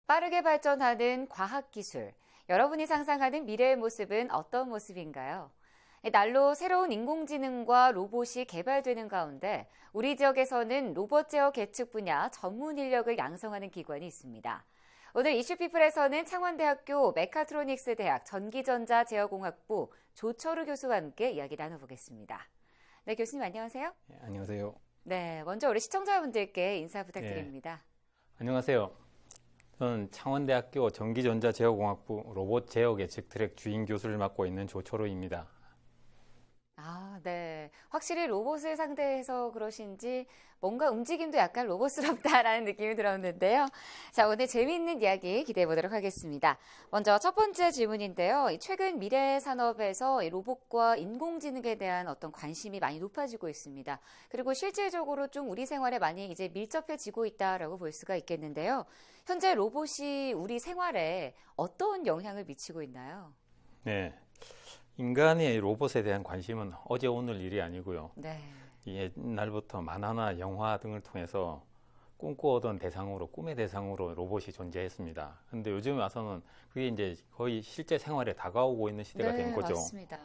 빠르게 발전하는 과학기술. 여러분이 상상하는 미래의 모습은 어떤 모습인가요? 날로 새로운 인공지능과 로봇이 개발되는 가운데 우리 지역에서는 로봇 제어 계측 분야 전문 인력을 양성하는 기관이 있습니다. 오늘 이슈피플에서는 창원대학교 메카트로닉스 대학 전기전자 제어공학부 조철우 교수와 함께 이야기 나눠보겠습니다. 네, 교수님 안녕하세요. 네, 안녕하세요. 네, 먼저 우리 시청자분들께 인사 부탁드립니다. 안녕하세요. 저는 창원대학교 전기전자 제어공학부 로봇 제어 계측 트랙 주임 교수를 맡고 있는 조철우입니다. 네. 확실히 로봇을 상대해서 그러신지 뭔가 움직임도 약간 로봇스럽다라는 느낌이 들었는데요. 자, 오늘 재미있는 이야기 기대해 보도록 하겠습니다. 먼저 첫 번째 질문인데요. 최근 미래 산업에서 로봇과 인공지능에 대한 어떤 관심이 많이 높아지고 있습니다. 그리고 실질적으로 좀 우리 생활에 많이 이제 밀접해지고 있다라고 볼 수가 있겠는데요. 현재 로봇이 우리 생활에 어떤 영향을 미치고 있나요? 네. 인간의 로봇에 대한 관심은 어제 오늘 일이 아니고요. 네. 옛날부터 만화나 영화 등을 통해서 꿈꾸었던 대상으로, 꿈의 대상으로 로봇이 존재했습니다. 근데 요즘 와서는 그게 이제 거의 실제 생활에 다가오고 있는 시대가 된 거죠. 맞습니다.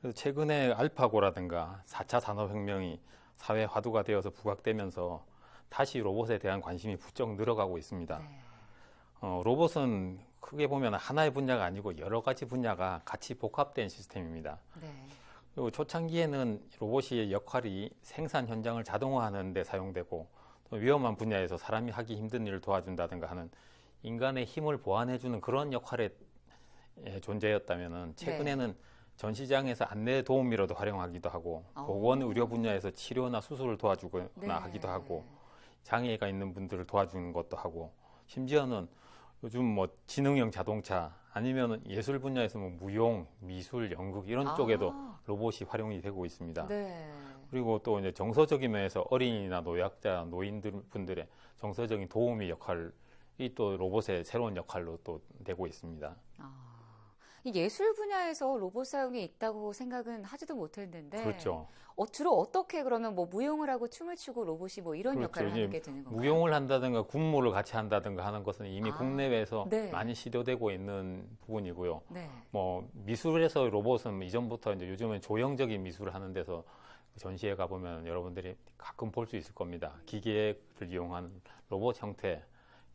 그래서 최근에 알파고라든가 4차 산업혁명이 사회 화두가 되어서 부각되면서 다시 로봇에 대한 관심이 부쩍 늘어가고 있습니다. 네. 로봇은 크게 보면 하나의 분야가 아니고 여러 가지 분야가 같이 복합된 시스템입니다. 네. 그리고 초창기에는 로봇의 역할이 생산 현장을 자동화하는 데 사용되고 또 위험한 분야에서 사람이 하기 힘든 일을 도와준다든가 하는 인간의 힘을 보완해주는 그런 역할의 존재였다면 최근에는 전시장에서 안내 도우미로도 활용하기도 하고 보건 의료 분야에서 치료나 수술을 도와주거나 하기도 하고 장애가 있는 분들을 도와주는 것도 하고 심지어는 요즘 뭐 지능형 자동차 아니면 예술 분야에서 뭐 무용, 미술, 연극 이런 쪽에도 로봇이 활용이 되고 있습니다. 네. 그리고 또 이제 정서적인 면에서 어린이나 노약자, 노인들 분들의 정서적인 도우미 역할이 또 로봇의 새로운 역할로 또 되고 있습니다. 이 예술 분야에서 로봇 사용이 있다고 생각은 하지도 못했는데. 그렇죠. 주로 어떻게 그러면 뭐 무용을 하고 춤을 추고 로봇이 뭐 이런 그렇죠. 역할을 하게 되는 건가요? 무용을 한다든가 군무를 같이 한다든가 하는 것은 이미 국내외에서 네. 많이 시도되고 있는 부분이고요. 네. 뭐 미술에서 로봇은 이전부터 이제 요즘은 조형적인 미술을 하는 데서 전시회 가보면 여러분들이 가끔 볼 수 있을 겁니다. 기계를 이용한 로봇 형태.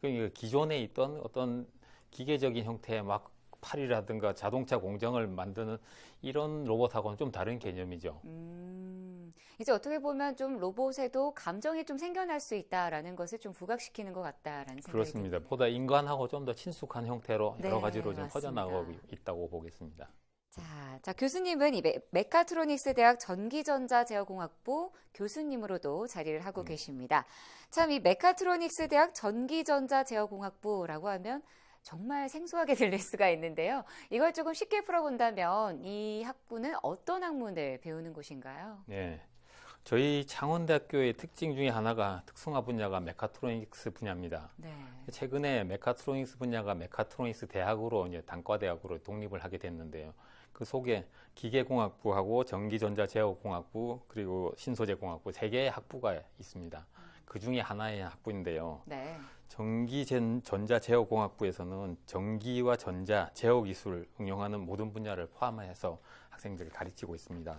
그러니까 기존에 있던 어떤 기계적인 형태의 막 팔이라든가 자동차 공정을 만드는 이런 로봇하고는 좀 다른 개념이죠. 이제 어떻게 보면 좀 로봇에도 감정이 좀 생겨날 수 있다라는 것을 좀 부각시키는 것 같다라는 생각이 그렇습니다. 듭니다. 보다 인간하고 좀 더 친숙한 형태로 네, 여러 가지로 좀 맞습니다. 퍼져나가고 있다고 보겠습니다. 자, 교수님은 이 메카트로닉스 대학 전기전자 제어공학부 교수님으로도 자리를 하고 계십니다. 참 이 메카트로닉스 대학 전기전자 제어공학부라고 하면 정말 생소하게 들릴 수가 있는데요. 이걸 조금 쉽게 풀어본다면 이 학부는 어떤 학문을 배우는 곳인가요? 네, 저희 창원대학교의 특징 중에 하나가 특성화 분야가 메카트로닉스 분야입니다. 네. 최근에 메카트로닉스 분야가 메카트로닉스 대학으로 이제 단과대학으로 독립을 하게 됐는데요. 그 속에 기계공학부하고 전기전자제어공학부 그리고 신소재공학부 세 개의 학부가 있습니다. 그 중에 하나의 학부인데요. 네. 전기전자제어공학부에서는 전기와 전자, 제어기술을 응용하는 모든 분야를 포함해서 학생들을 가르치고 있습니다.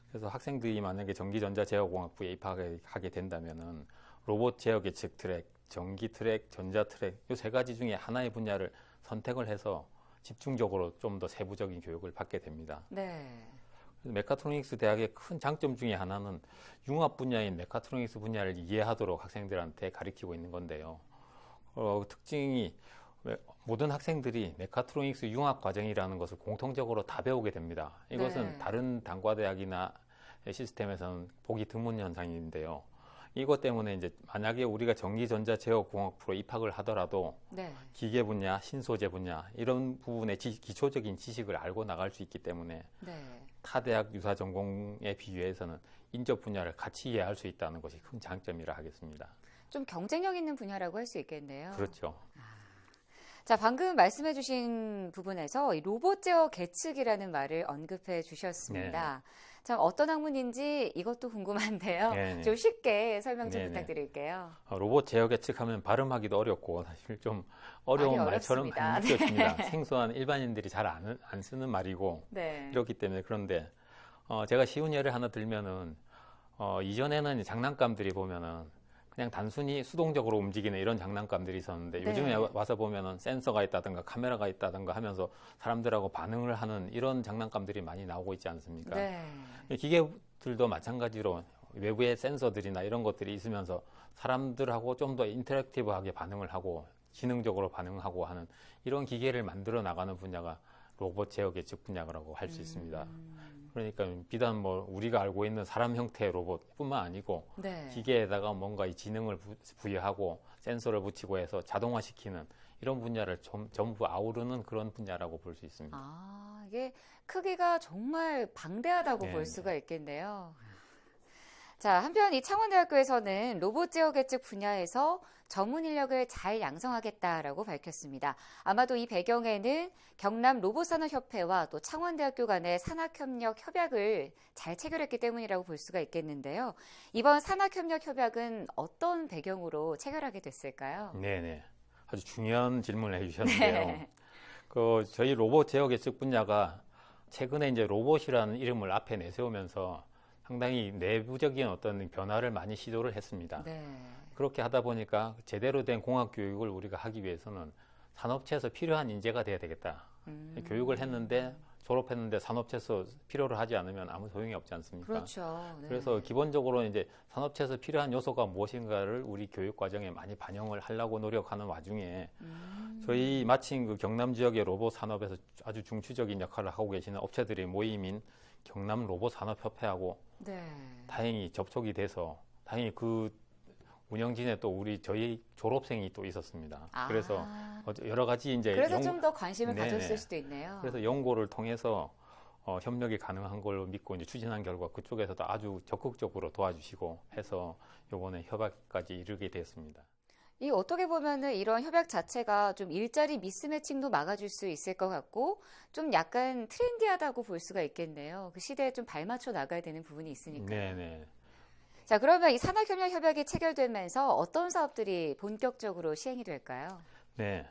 그래서 학생들이 만약에 전기전자제어공학부에 입학하게 된다면은 로봇 제어 계측 트랙, 전기 트랙, 전자 트랙 이 세 가지 중에 하나의 분야를 선택을 해서 집중적으로 좀 더 세부적인 교육을 받게 됩니다. 네. 메카트로닉스 대학의 큰 장점 중에 하나는 융합 분야인 메카트로닉스 분야를 이해하도록 학생들한테 가르치고 있는 건데요. 특징이 모든 학생들이 메카트로닉스 융합 과정이라는 것을 공통적으로 다 배우게 됩니다. 이것은 다른 단과대학이나 시스템에서는 보기 드문 현상인데요. 이것 때문에 이제 만약에 우리가 전기전자제어공학부로 입학을 하더라도 기계 분야, 신소재 분야 이런 부분의 기초적인 지식을 알고 나갈 수 있기 때문에 타 대학 유사 전공에 비교해서는 인접 분야를 같이 이해할 수 있다는 것이 큰 장점이라 하겠습니다. 좀 경쟁력 있는 분야라고 할 수 있겠네요. 그렇죠. 자, 방금 말씀해 주신 부분에서 이 로봇 제어 계측이라는 말을 언급해 주셨습니다. 참 어떤 학문인지 이것도 궁금한데요. 네네. 좀 쉽게 설명 좀 네네. 부탁드릴게요. 로봇 제어 계측하면 발음하기도 어렵고 사실 좀 어려운 많이 말처럼 어렵습니다. 많이 느껴집니다. 생소한 일반인들이 잘 안 쓰는 말이고 네. 이렇기 때문에. 그런데 제가 쉬운 예를 하나 들면은 이전에는 장난감들이 보면은 그냥 단순히 수동적으로 움직이는 이런 장난감들이 있었는데 네. 요즘에 와서 보면은 센서가 있다든가 카메라가 있다든가 하면서 사람들하고 반응을 하는 이런 장난감들이 많이 나오고 있지 않습니까? 네. 기계들도 마찬가지로 외부의 센서들이나 이런 것들이 있으면서 사람들하고 좀 더 인터랙티브하게 반응을 하고 지능적으로 반응하고 하는 이런 기계를 만들어 나가는 분야가 로봇 제어 예측 분야라고 할 수 있습니다. 그러니까 비단 뭐 우리가 알고 있는 사람 형태의 로봇뿐만 아니고 네. 기계에다가 뭔가 이 지능을 부여하고 센서를 붙이고 해서 자동화시키는 이런 분야를 전부 아우르는 그런 분야라고 볼 수 있습니다. 아, 이게 크기가 정말 방대하다고 네, 볼 네. 수가 있겠네요. 자, 한편 이 창원대학교에서는 로봇 제어 예측 분야에서 전문 인력을 잘 양성하겠다라고 밝혔습니다. 아마도 이 배경에는 경남 로봇산업협회와 또 창원대학교 간의 산학협력 협약을 잘 체결했기 때문이라고 볼 수가 있겠는데요. 이번 산학협력 협약은 어떤 배경으로 체결하게 됐을까요? 네네. 아주 중요한 질문을 해주셨는데요. 네. 저희 로봇 제어 예측 분야가 최근에 이제 로봇이라는 이름을 앞에 내세우면서 상당히 내부적인 어떤 변화를 많이 시도를 했습니다. 네. 그렇게 하다 보니까 제대로 된 공학 교육을 우리가 하기 위해서는 산업체에서 필요한 인재가 돼야 되겠다. 교육을 했는데 졸업했는데 산업체에서 필요로 하지 않으면 아무 소용이 없지 않습니까? 그렇죠. 네. 그래서 기본적으로 이제 산업체에서 필요한 요소가 무엇인가를 우리 교육 과정에 많이 반영을 하려고 노력하는 와중에 저희 마침 그 경남 지역의 로봇 산업에서 아주 중추적인 역할을 하고 계시는 업체들의 모임인 경남 로봇 산업협회하고 네. 다행히 접촉이 돼서 다행히 그 운영진에 또 저희 졸업생이 또 있었습니다. 아, 그래서 여러 가지 이제 그래서 좀 더 관심을 네네. 가졌을 수도 있네요. 그래서 연구를 통해서 협력이 가능한 걸로 믿고 이제 추진한 결과 그쪽에서도 아주 적극적으로 도와주시고 해서 이번에 협약까지 이르게 되었습니다. 이 어떻게 보면은 이런 협약 자체가 좀 일자리 미스매칭도 막아줄 수 있을 것 같고 좀 약간 트렌디하다고 볼 수가 있겠네요. 그 시대에 좀 발맞춰 나가야 되는 부분이 있으니까. 네네. 자, 그러면 이 산학협력 협약이 체결되면서 어떤 사업들이 본격적으로 시행이 될까요? 네.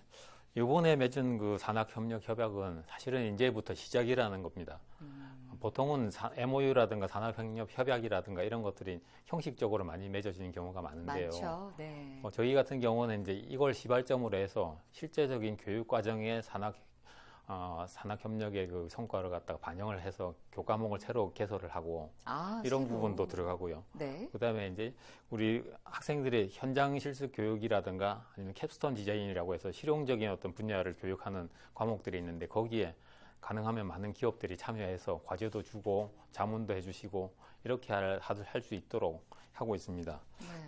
이번에 맺은 그 산학협력 협약은 사실은 이제부터 시작이라는 겁니다. 보통은 MOU라든가 산학협력 협약이라든가 이런 것들이 형식적으로 많이 맺어지는 경우가 많은데요. 많죠. 네. 저희 같은 경우는 이제 이걸 시발점으로 해서 실제적인 교육 과정에 산학협력의 그 성과를 갖다가 반영을 해서 교과목을 새로 개설을 하고 이런 새로. 부분도 들어가고요. 네. 그다음에 이제 우리 학생들의 현장 실습 교육이라든가 아니면 캡스톤 디자인이라고 해서 실용적인 어떤 분야를 교육하는 과목들이 있는데 거기에 가능하면 많은 기업들이 참여해서 과제도 주고 자문도 해주시고 이렇게 할 수 있도록 하고 있습니다.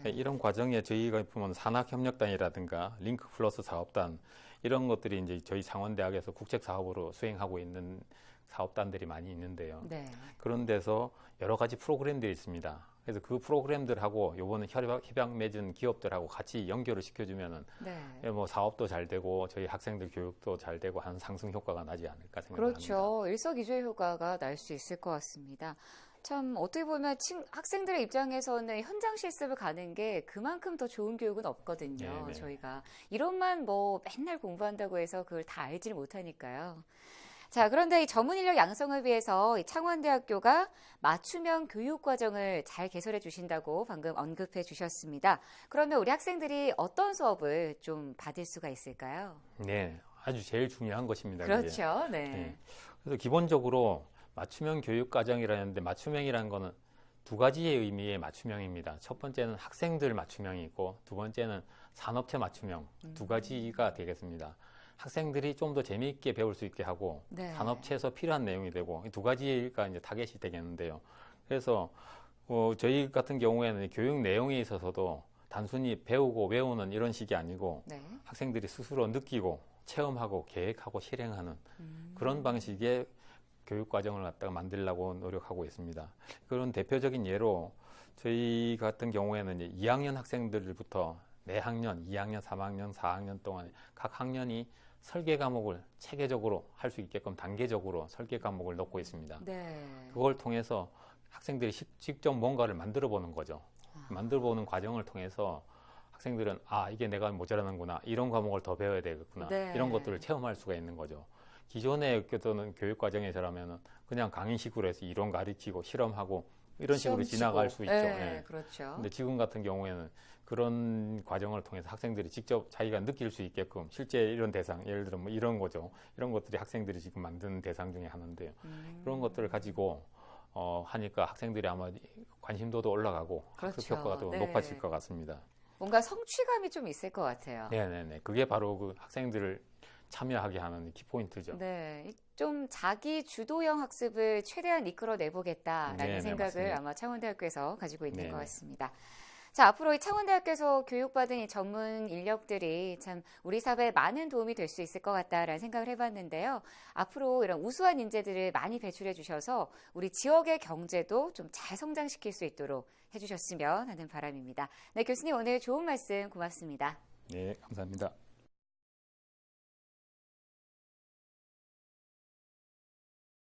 네. 이런 과정에 저희가 보면 산학협력단이라든가 링크 플러스 사업단 이런 것들이 이제 저희 창원대학에서 국책 사업으로 수행하고 있는 사업단들이 많이 있는데요. 네. 그런 데서 여러 가지 프로그램들이 있습니다. 그래서 그 프로그램들하고 요번에 협약 맺은 기업들하고 같이 연결을 시켜주면은 네. 뭐 사업도 잘 되고 저희 학생들 교육도 잘 되고 하는 상승 효과가 나지 않을까 생각합니다. 그렇죠. 일석이조의 효과가 날 수 있을 것 같습니다. 참 어떻게 보면 학생들의 입장에서는 현장 실습을 가는 게 그만큼 더 좋은 교육은 없거든요. 네네. 저희가 이론만 뭐 맨날 공부한다고 해서 그걸 다 알지를 못하니까요. 자, 그런데 이 전문 인력 양성을 위해서 이 창원대학교가 맞춤형 교육 과정을 잘 개설해 주신다고 방금 언급해 주셨습니다. 그러면 우리 학생들이 어떤 수업을 좀 받을 수가 있을까요? 네, 아주 제일 중요한 것입니다. 그게. 그렇죠. 네. 네. 그래서 기본적으로 맞춤형 교육 과정이라는데 맞춤형이라는 거는 두 가지의 의미의 맞춤형입니다. 첫 번째는 학생들 맞춤형이 있고 두 번째는 산업체 맞춤형 두 가지가 되겠습니다. 학생들이 좀 더 재미있게 배울 수 있게 하고 네. 산업체에서 필요한 내용이 되고 이 두 가지가 이제 타겟이 되겠는데요. 그래서 저희 같은 경우에는 교육 내용에 있어서도 단순히 배우고 외우는 이런 식이 아니고 네. 학생들이 스스로 느끼고 체험하고 계획하고 실행하는 그런 방식의 교육 과정을 갖다가 만들려고 노력하고 있습니다. 그런 대표적인 예로 저희 같은 경우에는 이제 2학년 학생들부터 매학년 2학년, 3학년, 4학년 동안 각 학년이 설계 과목을 체계적으로 할 수 있게끔 단계적으로 설계 과목을 넣고 있습니다. 네. 그걸 통해서 학생들이 직접 뭔가를 만들어 보는 거죠. 만들어 보는 과정을 통해서 학생들은 이게 내가 모자라는구나. 이런 과목을 더 배워야 되겠구나. 네. 이런 것들을 체험할 수가 있는 거죠. 기존의 어떤 교육 과정에서라면은 그냥 강의식으로 해서 이론 가르치고 실험하고 이런 식으로 시험 지나갈 치고. 수 있죠. 네, 예. 그렇죠. 근데 지금 같은 경우에는 그런 과정을 통해서 학생들이 직접 자기가 느낄 수 있게끔 실제 이런 대상, 예를 들어 뭐 이런 거죠. 이런 것들이 학생들이 지금 만든 대상 중에 하나인데요. 그런 것들을 가지고 하니까 학생들이 아마 관심도도 올라가고 학습 그렇죠. 효과가 더 네. 높아질 것 같습니다. 뭔가 성취감이 좀 있을 것 같아요. 네네네. 그게 바로 그 학생들을 참여하게 하는 키포인트죠. 네, 좀 자기 주도형 학습을 최대한 이끌어내보겠다라는 네네, 생각을 맞습니다. 아마 창원대학교에서 가지고 있는 네네. 것 같습니다. 자, 앞으로 이 창원대학교에서 교육받은 이 전문 인력들이 참 우리 사회에 많은 도움이 될 수 있을 것 같다라는 생각을 해봤는데요. 앞으로 이런 우수한 인재들을 많이 배출해 주셔서 우리 지역의 경제도 좀 잘 성장시킬 수 있도록 해주셨으면 하는 바람입니다. 네, 교수님 오늘 좋은 말씀 고맙습니다. 네, 감사합니다.